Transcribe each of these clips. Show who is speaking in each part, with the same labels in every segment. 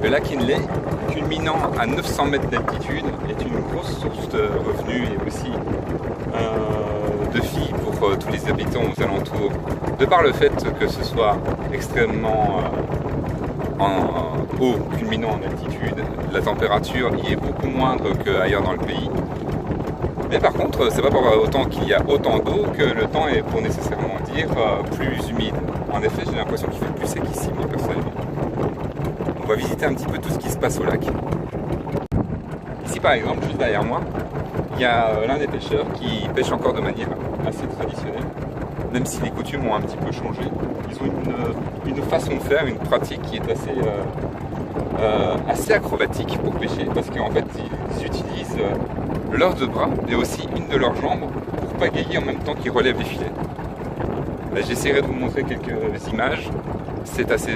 Speaker 1: Le lac Inle, culminant à 900 mètres d'altitude, est une grosse source de revenus et aussi de vie pour tous les habitants aux alentours, de par le fait que ce soit extrêmement haut, culminant en altitude. La température y est beaucoup moindre qu'ailleurs dans le pays. Mais par contre, c'est pas pour autant qu'il y a autant d'eau que le temps est, pour nécessairement dire, plus humide. En effet, j'ai l'impression qu'il fait plus sec ici, moi personnellement. On va visiter un petit peu tout ce qui se passe au lac. Ici par exemple, juste derrière moi, il y a l'un des pêcheurs qui pêche encore de manière assez traditionnelle, même si les coutumes ont un petit peu changé. Ils ont une façon de faire, une pratique qui est assez acrobatique pour pêcher, parce qu'en fait ils utilisent leurs deux bras et aussi une de leurs jambes pour pagayer en même temps qu'ils relèvent les filets. J'essaierai de vous montrer quelques images, c'est assez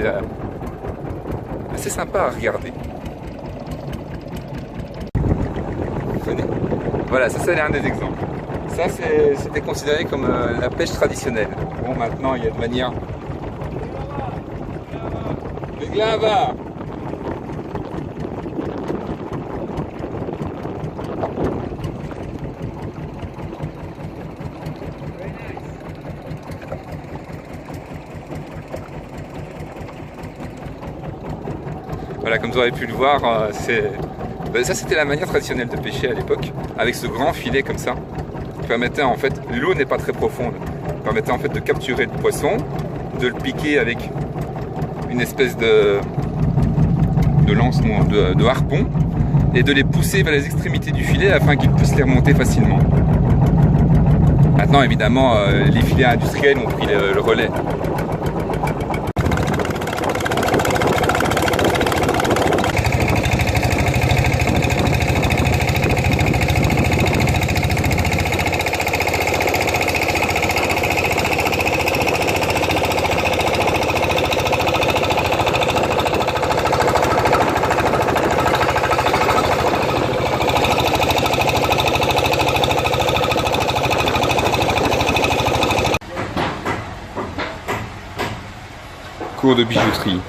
Speaker 1: sympa à regarder. Venez. Voilà, ça c'est l'un des exemples. Ça c'était considéré comme la pêche traditionnelle. Bon, maintenant il y a de manière... là-bas. Voilà, comme vous aurez pu le voir, ça c'était la manière traditionnelle de pêcher à l'époque, avec ce grand filet comme ça, qui permettait en fait, l'eau n'est pas très profonde, permettait en fait de capturer le poisson, de le piquer avec une espèce de lance, de harpon, et de les pousser vers les extrémités du filet afin qu'ils puissent les remonter facilement. Maintenant évidemment, les filets industriels ont pris le relais. Cours de bijouterie.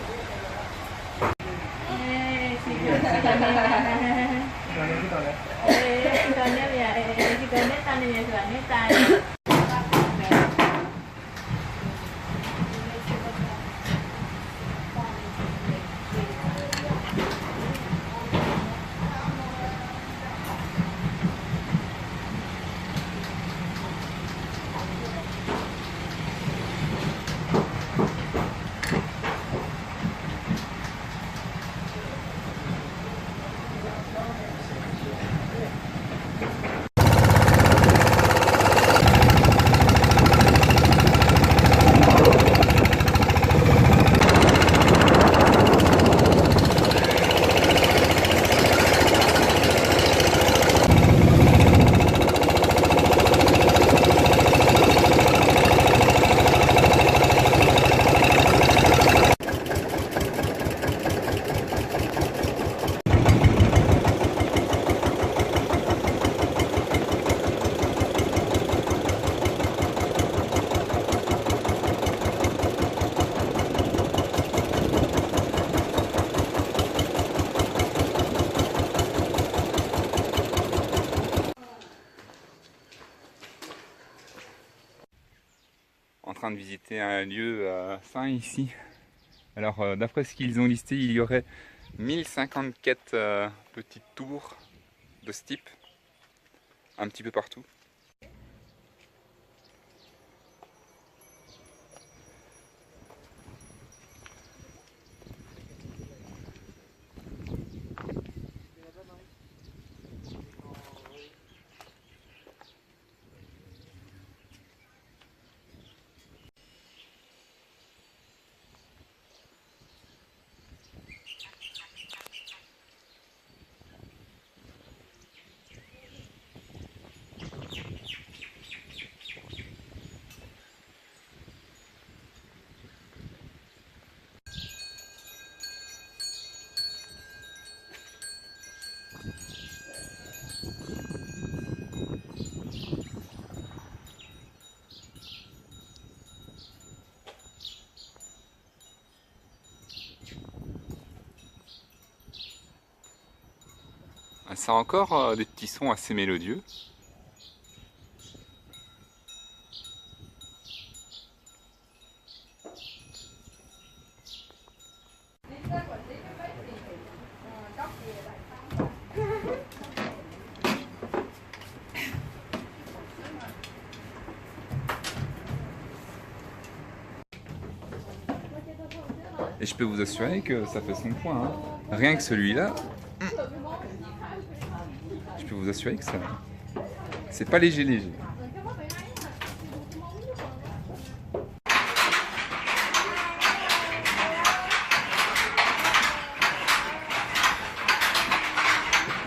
Speaker 1: En train de visiter un lieu sain ici. Alors d'après ce qu'ils ont listé, il y aurait 1054 petites tours de ce type, un petit peu partout. Ça a encore des petits sons assez mélodieux. Et je peux vous assurer que ça fait son point. Hein. Rien que celui-là, je peux vous assurer que ça, c'est pas léger.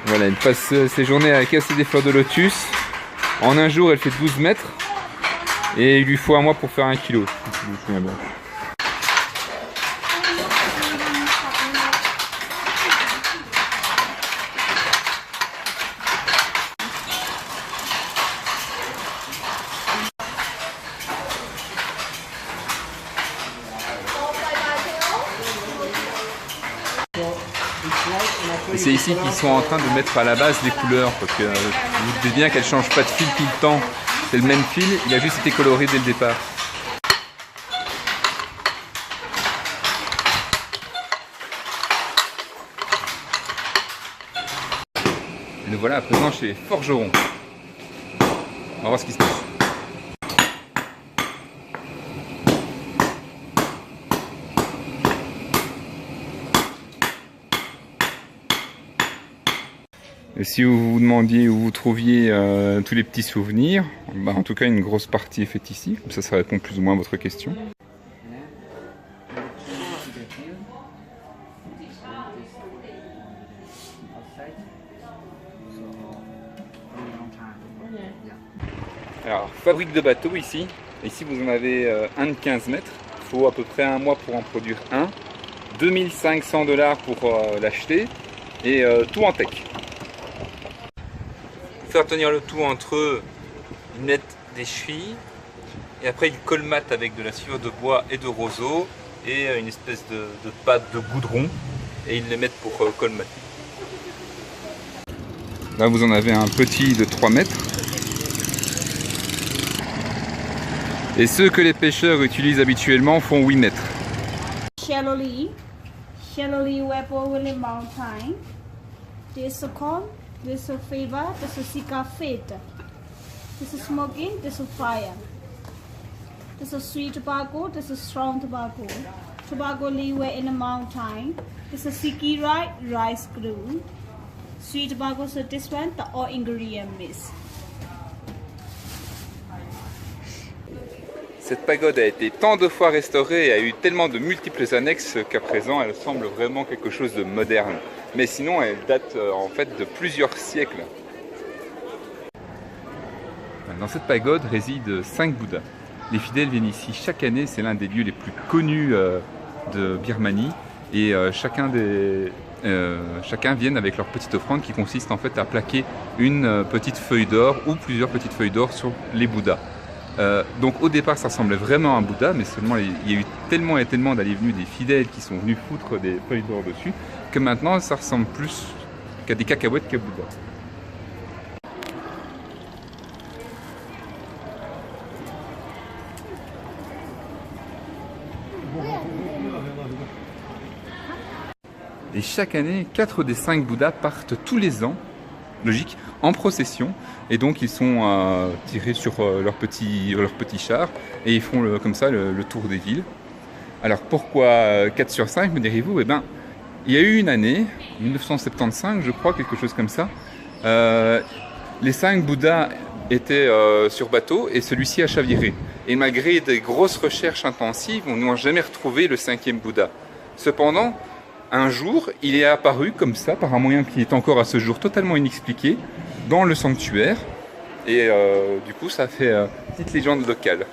Speaker 1: Voilà, elle passe ses journées à casser des fleurs de lotus. En un jour, elle fait 12 mètres. Et il lui faut un mois pour faire 1 kilo. Je me souviens bien. Et c'est ici qu'ils sont en train de mettre à la base les couleurs, parce que vous vous dites bien qu'elle ne change pas de fil tout le temps. C'est le même fil, il a juste été coloré dès le départ. Et nous voilà à présent chez Forgeron. On va voir ce qui se passe. Et si vous vous demandiez où vous trouviez tous les petits souvenirs, bah en tout cas une grosse partie est faite ici, comme ça répond plus ou moins à votre question. Alors, fabrique de bateaux ici. Ici vous en avez un de 15 mètres. Il faut à peu près un mois pour en produire un. 2500 $ pour l'acheter. Et tout en tech. Pour faire tenir le tout entre eux, ils mettent des chevilles. Et après ils colmatent avec de la sciure de bois et de roseau. Et une espèce de pâte de goudron. Et ils les mettent pour colmater. Là vous en avez un petit de 3 mètres. Et ceux que les pêcheurs utilisent habituellement font 8 mètres.
Speaker 2: Shallowly Wepo Willie Mountain. This is corn, this is fever, this is sika fit. This is smoking, this is fire. This is sweet tobacco, this is strong tobacco. Tobacco leaf in the mountain. This is siki rice glue. Sweet tobacco, so this one, the all ingredient mix.
Speaker 1: Cette pagode a été tant de fois restaurée et a eu tellement de multiples annexes qu'à présent elle semble vraiment quelque chose de moderne. Mais sinon elle date en fait de plusieurs siècles. Dans cette pagode résident 5 Bouddhas. Les fidèles viennent ici chaque année, c'est l'un des lieux les plus connus de Birmanie. Et chacun vient avec leur petite offrande qui consiste en fait à plaquer une petite feuille d'or ou plusieurs petites feuilles d'or sur les Bouddhas. Donc au départ ça ressemblait vraiment à un Bouddha, mais seulement il y a eu tellement et tellement d'allées venues des fidèles qui sont venus foutre des feuilles d'or dessus, que maintenant ça ressemble plus qu'à des cacahuètes qu'à Bouddha. Et chaque année, 4 des 5 Bouddhas partent tous les ans, logique, en procession, et donc ils sont tirés sur leur petit char et ils font comme ça le tour des villes. Alors pourquoi 4 sur 5 me direz-vous? Eh bien, il y a eu une année, 1975 je crois, quelque chose comme ça, les 5 Bouddhas étaient sur bateau et celui-ci a chaviré. Et malgré des grosses recherches intensives, on n'a jamais retrouvé le 5e Bouddha. Cependant, un jour, il est apparu comme ça, par un moyen qui est encore à ce jour totalement inexpliqué, dans le sanctuaire. Et du coup, ça fait petite légende locale.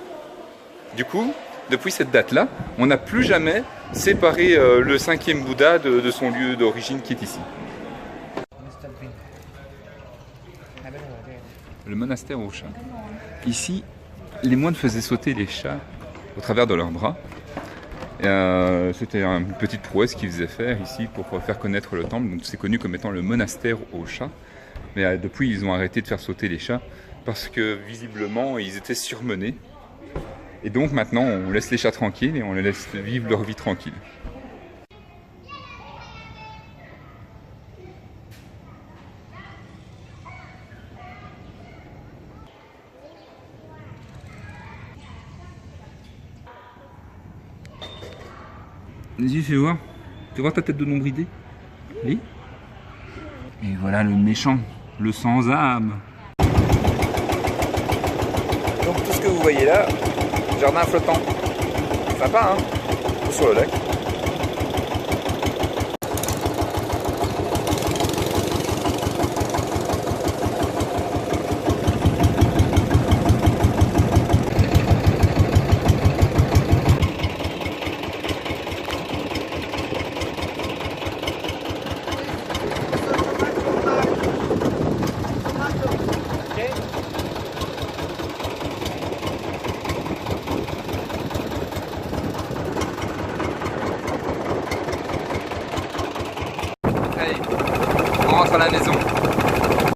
Speaker 1: Du coup, depuis cette date-là, on n'a plus jamais séparé le 5e Bouddha de son lieu d'origine qui est ici. Le monastère aux chats. Ici, les moines faisaient sauter les chats au travers de leurs bras. C'était une petite prouesse qu'ils faisaient faire ici pour faire connaître le temple. Donc c'est connu comme étant le monastère aux chats. Mais depuis, ils ont arrêté de faire sauter les chats parce que visiblement, ils étaient surmenés. Et donc maintenant, on laisse les chats tranquilles et on les laisse vivre leur vie tranquille. Vas-y, fais voir. Fais voir ta tête de nombridé. Oui. Et voilà le méchant, le sans âme. Donc tout ce que vous voyez là, jardin flottant. Sympa, hein? Sur le lac. Allez, on rentre à la maison.